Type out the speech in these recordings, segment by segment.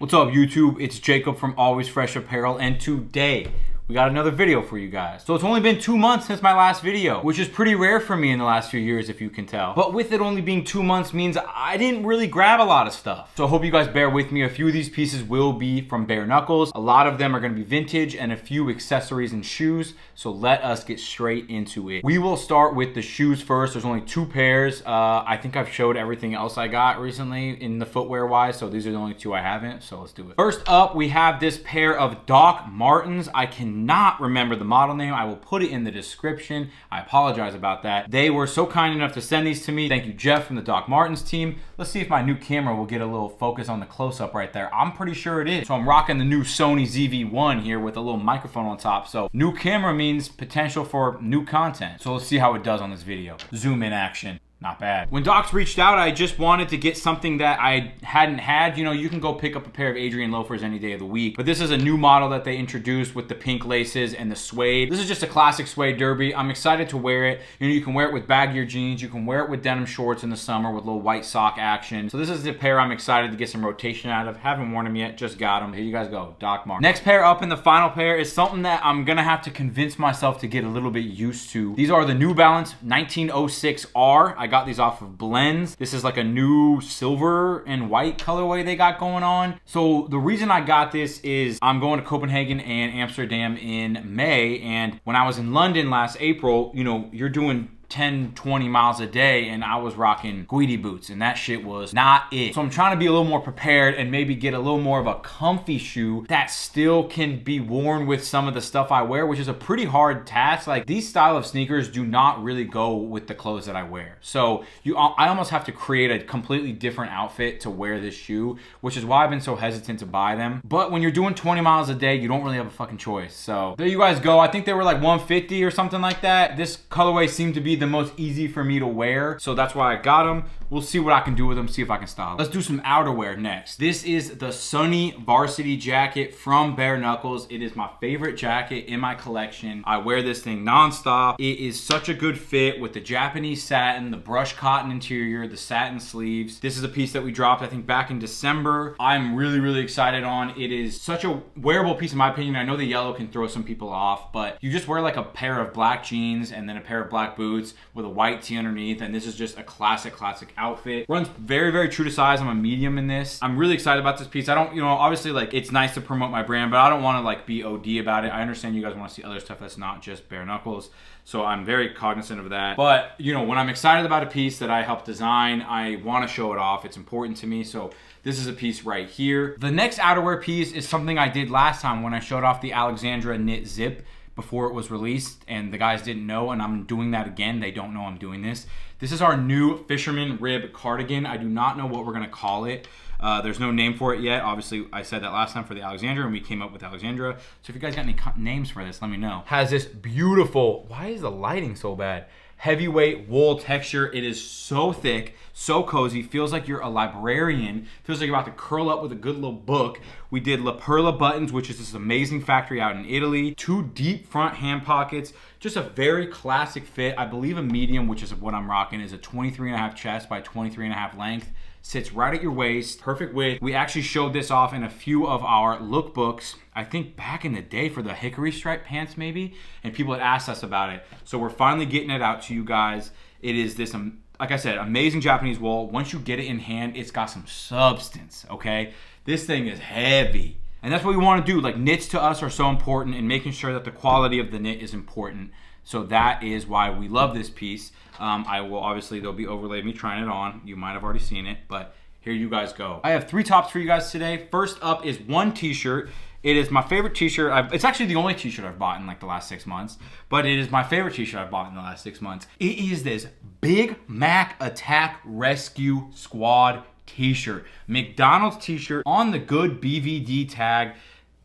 What's up, YouTube? It's Jacob from Always Fresh Apparel, and today we got another video for you guys. So it's only been 2 months since my last video, which is pretty rare for me in the last few years, if you can tell. But with it only being 2 months means I didn't really grab a lot of stuff. So I hope you guys bear with me. A few of these pieces will be from Bare Knuckles. A lot of them are gonna be vintage and a few accessories and shoes. So let us get straight into it. We will start with the shoes first. There's only 2 pairs. I think I've showed everything else I got recently in the footwear wise. So these are the only 2 I haven't, so let's do it. First up, we have this pair of Doc Martens. I cannot remember the model name. I will put it in the description. I apologize about that. They were so kind enough to send these to me. Thank you, Jeff from the Doc Martens team. Let's see if my new camera will get a little focus on the close-up right there. I'm pretty sure it is. So I'm rocking the new Sony ZV-1 here with a little microphone on top. So new camera means potential for new content. So let's see how it does on this video. Zoom in action. Not bad. When Docs reached out, I just wanted to get something that I hadn't had. You know, you can go pick up a pair of Adrian loafers any day of the week, but this is a new model that they introduced with the pink laces and the suede. This is just a classic suede derby. I'm excited to wear it. You know, you can wear it with baggier jeans. You can wear it with denim shorts in the summer with a little white sock action. So this is the pair I'm excited to get some rotation out of. Haven't worn them yet, just got them. Here you guys go, Doc Martens. Next pair up in the final pair is something that I'm gonna have to convince myself to get a little bit used to. These are the New Balance 1906R. I got these off of Blends. This is like a new silver and white colorway they got going on. So the reason I got this is I'm going to Copenhagen and Amsterdam in May, and when I was in London last April, you know, you're doing 10, 20 miles a day, and I was rocking Guidi boots, and that shit was not it. So I'm trying to be a little more prepared and maybe get a little more of a comfy shoe that still can be worn with some of the stuff I wear, which is a pretty hard task. Like, these style of sneakers do not really go with the clothes that I wear. So I almost have to create a completely different outfit to wear this shoe, which is why I've been so hesitant to buy them. But when you're doing 20 miles a day, you don't really have a fucking choice. So there you guys go. I think they were like 150 or something like that. This colorway seemed to be the most easy for me to wear, so that's why I got them. We'll see what I can do with them, see if I can style them. Let's do some outerwear next. This is the Sonny Varsity jacket from Bare Knuckles. It is my favorite jacket in my collection. I wear this thing nonstop. It is such a good fit with the Japanese satin, the brushed cotton interior, the satin sleeves. This is a piece that we dropped, I think, back in December. I'm really excited on. It is such a wearable piece in my opinion. I know the yellow can throw some people off, but you just wear like a pair of black jeans and then a pair of black boots with a white tee underneath, and this is just a classic outfit. Runs very true to size. I'm a medium in this. I'm really excited about this piece. I don't, you know, obviously, like, it's nice to promote my brand, but I don't want to like be OD about it. I understand you guys want to see other stuff that's not just Bare Knuckles, so I'm very cognizant of that. But you know, when I'm excited about a piece that I helped design, I want to show it off. It's important to me. So this is a piece right here. The next outerwear piece is something I did last time when I showed off the Alexandra knit zip before it was released, and the guys didn't know, and I'm doing that again. They don't know I'm doing this. This is our new fisherman rib cardigan. I do not know what we're gonna call it. There's no name for it yet. Obviously, I said that last time for the Alexandra, and we came up with Alexandra. So if you guys got any names for this, let me know. Has this beautiful, why is the lighting so bad? Heavyweight wool texture. It is so thick, so cozy, feels like you're a librarian, feels like you're about to curl up with a good little book. We did La Perla buttons, which is this amazing factory out in Italy. 2 deep front hand pockets, just a very classic fit. I believe a medium, which is what I'm rocking, is a 23.5 chest by 23.5 length. Sits right at your waist, perfect width. We actually showed this off in a few of our lookbooks, I think back in the day for the hickory stripe pants maybe, and people had asked us about it. So we're finally getting it out to you guys. It is this, like I said, amazing Japanese wool. Once you get it in hand, it's got some substance, okay? This thing is heavy. And that's what we want to do. Like, knits to us are so important, and making sure that the quality of the knit is important. So that is why we love this piece. I will, obviously, there'll be overlay of me trying it on. You might have already seen it, but here you guys go. I have 3 tops for you guys today. First up is one t-shirt. It is my favorite t-shirt. It's actually the only t-shirt I've bought in like the last 6 months, but it is my favorite t-shirt I've bought in the last 6 months. It is this Big Mac Attack Rescue Squad t-shirt. McDonald's t-shirt on the good BVD tag.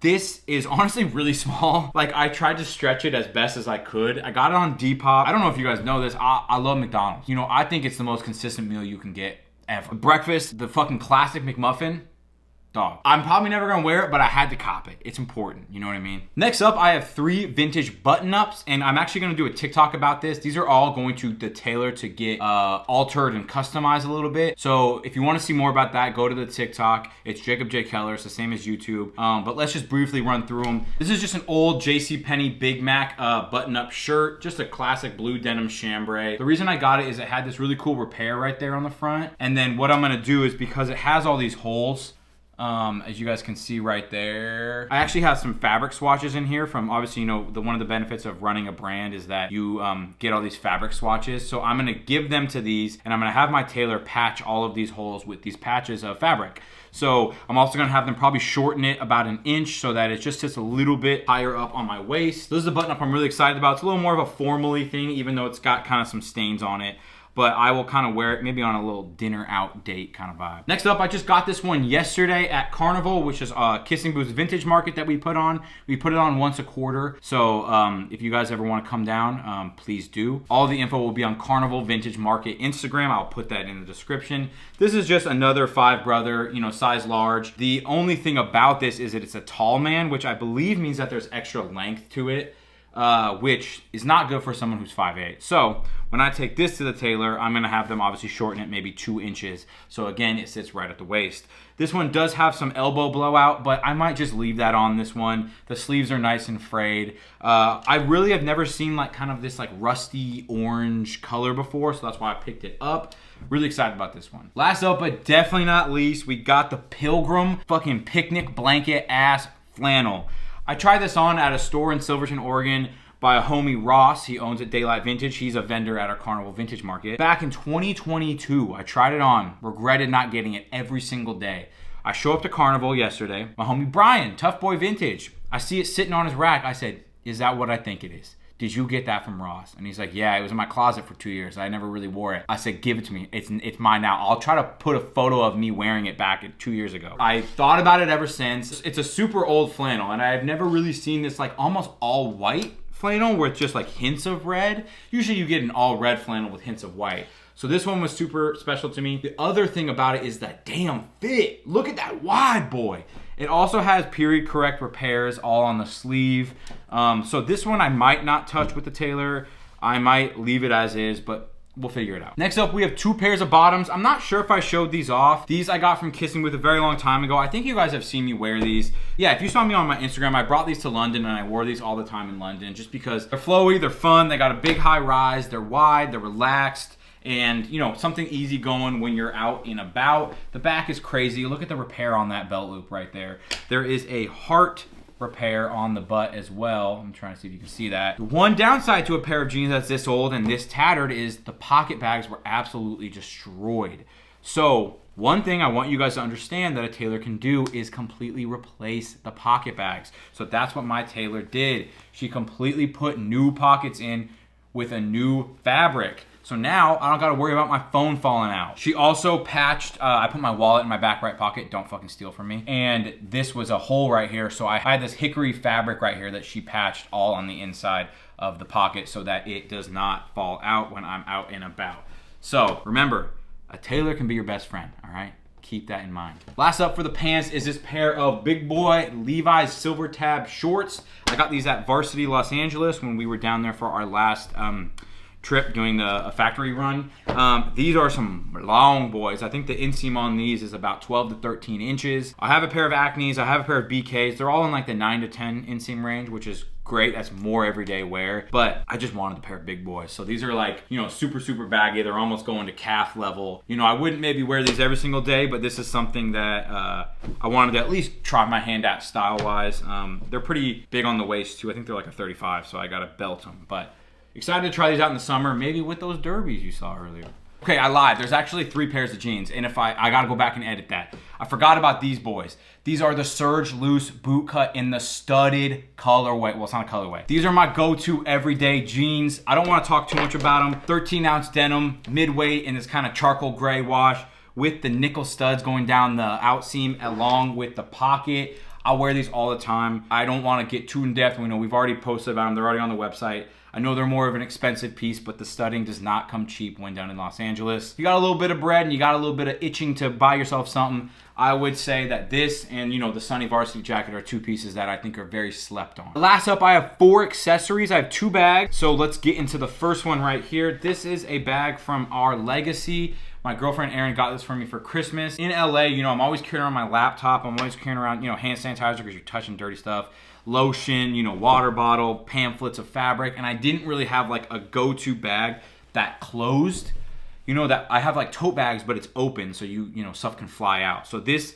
This is honestly really small. Like, I tried to stretch it as best as I could. I got it on Depop. I don't know if you guys know this. I love McDonald's. You know, I think it's the most consistent meal you can get ever. Breakfast, the fucking classic McMuffin. dog. I'm probably never gonna wear it, but I had to cop it. It's important, you know what I mean? Next up, I have 3 vintage button-ups, and I'm actually gonna do a TikTok about this. These are all going to the tailor to get altered and customized a little bit. So if you wanna see more about that, go to the TikTok. It's Jacob J. Keller, it's the same as YouTube. But let's just briefly run through them. This is just an old Penney Big Mac button-up shirt, just a classic blue denim chambray. The reason I got it is it had this really cool repair right there on the front. And then what I'm gonna do is, because it has all these holes, as you guys can see right there, I actually have some fabric swatches in here from, obviously, you know, one of the benefits of running a brand is that you get all these fabric swatches. So I'm gonna give them to these, and I'm gonna have my tailor patch all of these holes with these patches of fabric. So I'm also gonna have them probably shorten it about 1 inch so that it just sits a little bit higher up on my waist. This is a button up I'm really excited about. It's a little more of a formally thing, even though it's got kind of some stains on it. But I will kind of wear it maybe on a little dinner out date kind of vibe. Next up, I just got this one yesterday at Carnival, which is Kissing Booth's vintage market that we put on. We put it on once a quarter. So if you guys ever want to come down, please do. All the info will be on Carnival Vintage Market Instagram. I'll put that in the description. This is just another 5 brother, you know, size large. The only thing about this is that it's a tall man, which I believe means that there's extra length to it. Which is not good for someone who's 5'8". So when I take this to the tailor, I'm gonna have them obviously shorten it maybe 2 inches. So again, it sits right at the waist. This one does have some elbow blowout, but I might just leave that on this one. The sleeves are nice and frayed. I really have never seen like kind of this like rusty orange color before, so that's why I picked it up. Really excited about this one. Last up, but definitely not least, we got the Pilgrim fucking picnic blanket ass flannel. I tried this on at a store in Silverton, Oregon by a homie, Ross. He owns it, Daylight Vintage. He's a vendor at our Carnival Vintage Market. Back in 2022, I tried it on, regretted not getting it every single day. I show up to Carnival yesterday. My homie Brian, Tough Boy Vintage, I see it sitting on his rack. I said, is that what I think it is? Did you get that from Ross? And he's like, yeah, it was in my closet for 2 years. I never really wore it. I said, give it to me. It's mine now. I'll try to put a photo of me wearing it back 2 years ago. I thought about it ever since. It's a super old flannel, and I've never really seen this like almost all white flannel with just like hints of red. Usually you get an all red flannel with hints of white. So this one was super special to me. The other thing about it is that damn fit. Look at that wide, boy. It also has period correct repairs all on the sleeve. So this one I might not touch with the tailor. I might leave it as is, but we'll figure it out. Next up, we have 2 pairs of bottoms. I'm not sure if I showed these off. These I got from Kissing Booth a very long time ago. I think you guys have seen me wear these. Yeah, if you saw me on my Instagram, I brought these to London and I wore these all the time in London just because they're flowy, they're fun, they got a big high rise, they're wide, they're relaxed. And, you know, something easy going when you're out and about. The back is crazy. Look at the repair on that belt loop right there. There is a heart repair on the butt as well. I'm trying to see if you can see that. The one downside to a pair of jeans that's this old and this tattered is the pocket bags were absolutely destroyed. So one thing I want you guys to understand that a tailor can do is completely replace the pocket bags. So that's what my tailor did. She completely put new pockets in with a new fabric. So now I don't gotta worry about my phone falling out. She also patched, I put my wallet in my back right pocket, don't fucking steal from me. And this was a hole right here. So I had this hickory fabric right here that she patched all on the inside of the pocket so that it does not fall out when I'm out and about. So remember, a tailor can be your best friend, all right? Keep that in mind. Last up for the pants is this pair of big boy Levi's Silvertab shorts. I got these at Varsity Los Angeles when we were down there for our last trip doing a factory run. These are some long boys. I think the inseam on these is about 12 to 13 inches. I have a pair of Acnes, I have a pair of BKs. They're all in like the 9 to 10 inseam range, which is great. That's more everyday wear, but I just wanted a pair of big boys. So these are like, you know, super, super baggy. They're almost going to calf level. You know, I wouldn't maybe wear these every single day, but this is something that I wanted to at least try my hand at style-wise. They're pretty big on the waist too. I think they're like a 35, so I gotta belt them, but excited to try these out in the summer, maybe with those derbies you saw earlier. Okay, I lied. There's actually 3 pairs of jeans, and if I gotta go back and edit that. I forgot about these boys. These are the Serge loose boot cut in the studded colorway. Well, it's not a colorway. These are my go-to everyday jeans. I don't wanna talk too much about them. 13-ounce denim, mid-weight in this kind of charcoal gray wash with the nickel studs going down the outseam along with the pocket. I'll wear these all the time. I don't want to get too in depth. We know we've already posted about them. They're already on the website. I know they're more of an expensive piece, but the studding does not come cheap when down in Los Angeles. If you got a little bit of bread and you got a little bit of itching to buy yourself something, I would say that this and, you know, the Sonny Varsity jacket are two pieces that I think are very slept on. Last up, I have 4 accessories. I have 2 bags. So let's get into the first one right here. This is a bag from our Legacy. My girlfriend Erin got this for me for Christmas. In LA, you know, I'm always carrying around my laptop. I'm always carrying around, you know, hand sanitizer because you're touching dirty stuff. Lotion, you know, water bottle, pamphlets of fabric. And I didn't really have like a go-to bag that closed. You know that I have like tote bags, but it's open, so you know, stuff can fly out. So this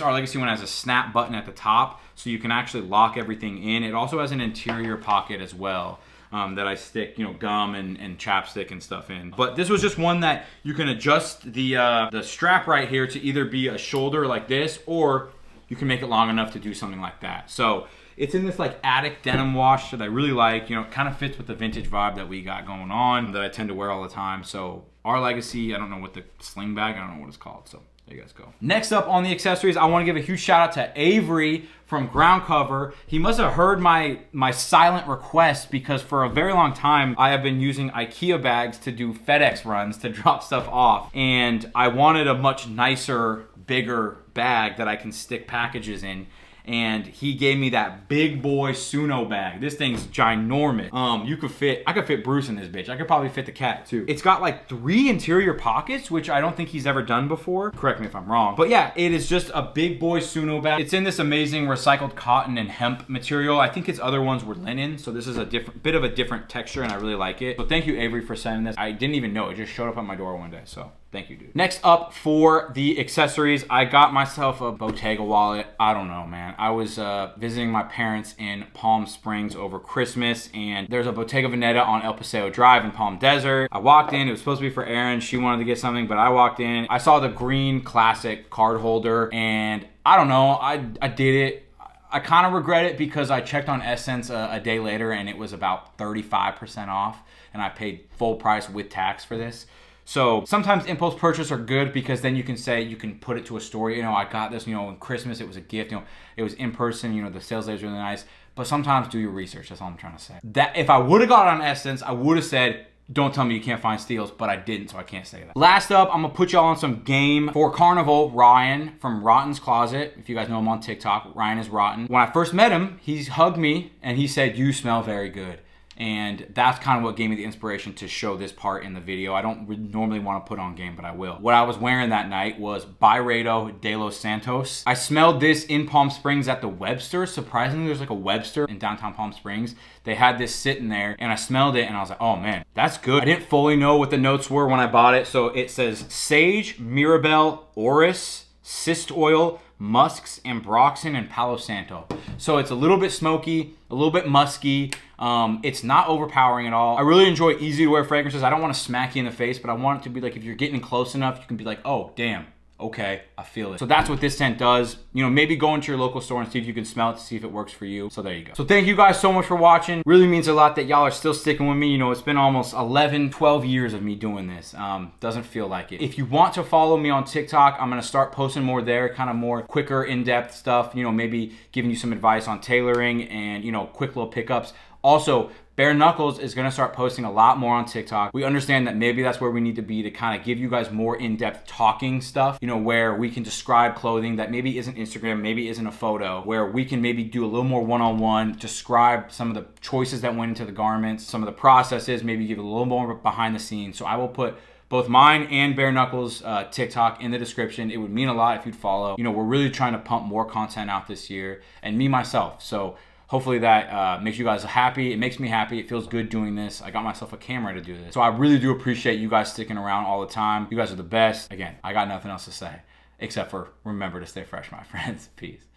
Our Legacy one has a snap button at the top, so you can actually lock everything in. It also has an interior pocket as well that I stick, you know, gum and chapstick and stuff in. But this was just one that you can adjust the strap right here to either be a shoulder like this, or you can make it long enough to do something like that. So it's in this like attic denim wash that I really like. You know, it kind of fits with the vintage vibe that we got going on that I tend to wear all the time. So Our Legacy, I don't know what the sling bag, I don't know what it's called. So there you guys go. Next up on the accessories, I want to give a huge shout out to Avery from Ground Cover. He must have heard my silent request, because for a very long time I have been using IKEA bags to do FedEx runs to drop stuff off, and I wanted a much nicer, bigger bag that I can stick packages in. And he gave me that big boy Tsuno bag. This thing's ginormous. I could fit Bruce in this bitch. I could probably fit the cat too. It's got like 3 interior pockets, which I don't think he's ever done before. Correct me if I'm wrong. But yeah, it is just a big boy Tsuno bag. It's in this amazing recycled cotton and hemp material. I think his other ones were linen, so this is a bit of a different texture, and I really like it. So thank you, Avery, for sending this. I didn't even know. It just showed up on my door one day, so thank you, dude. Next up for the accessories, I got myself a Bottega wallet. I don't know, man. I was visiting my parents in Palm Springs over Christmas, and there's a Bottega Veneta on El Paseo Drive in Palm Desert. I walked in. It was supposed to be for Erin. She wanted to get something, but I walked in. I saw the green classic card holder, and I don't know. I did it. I kind of regret it because I checked on Essence a day later, and it was about 35% off, and I paid full price with tax for this. So sometimes impulse purchase are good, because then you can say, you can put it to a story. You know, I got this, you know, in Christmas, it was a gift, you know, it was in person, you know, the sales lady's really nice. But sometimes do your research. That's all I'm trying to say. That if I would have got it on Essence, I would have said, don't tell me you can't find steals, but I didn't, so I can't say that. Last up, I'm gonna put y'all on some game for Carnival. Ryan from Rotten's Closet. If you guys know him on TikTok, Ryan is Rotten. When I first met him, he hugged me and he said, "You smell very good." And that's kind of what gave me the inspiration to show this part in the video. I don't normally want to put on game, but I will. What I was wearing that night was Byredo de los Santos. I smelled this in Palm Springs at the Webster. Surprisingly, there's like a Webster in downtown Palm Springs. They had this sitting there, and I smelled it, and I was like, oh man, that's good. I didn't fully know what the notes were when I bought it. So it says sage, mirabelle, orris, cyst oil, musks, ambroxan, and palo santo. So it's a little bit smoky, a little bit musky. It's not overpowering at all. I really enjoy easy to wear fragrances. I don't want to smack you in the face, but I want it to be like, if you're getting close enough, you can be like, oh damn, okay, I feel it. So that's what this scent does. You know, maybe go into your local store and see if you can smell it to see if it works for you. So there you go. So thank you guys so much for watching. Really means a lot that y'all are still sticking with me. You know, it's been almost 11, 12 years of me doing this. Doesn't feel like it. If you want to follow me on TikTok, I'm gonna start posting more there, kind of more quicker, in-depth stuff. You know, maybe giving you some advice on tailoring and, you know, quick little pickups. Also, Bare Knuckles is gonna start posting a lot more on TikTok. We understand that maybe that's where we need to be to kind of give you guys more in-depth talking stuff, you know, where we can describe clothing that maybe isn't Instagram, maybe isn't a photo, where we can maybe do a little more one-on-one, describe some of the choices that went into the garments, some of the processes, maybe give a little more behind the scenes. So I will put both mine and Bare Knuckles TikTok in the description. It would mean a lot if you'd follow. You know, we're really trying to pump more content out this year, and me myself. So hopefully that makes you guys happy. It makes me happy. It feels good doing this. I got myself a camera to do this. So I really do appreciate you guys sticking around all the time. You guys are the best. Again, I got nothing else to say except for remember to stay fresh, my friends. Peace.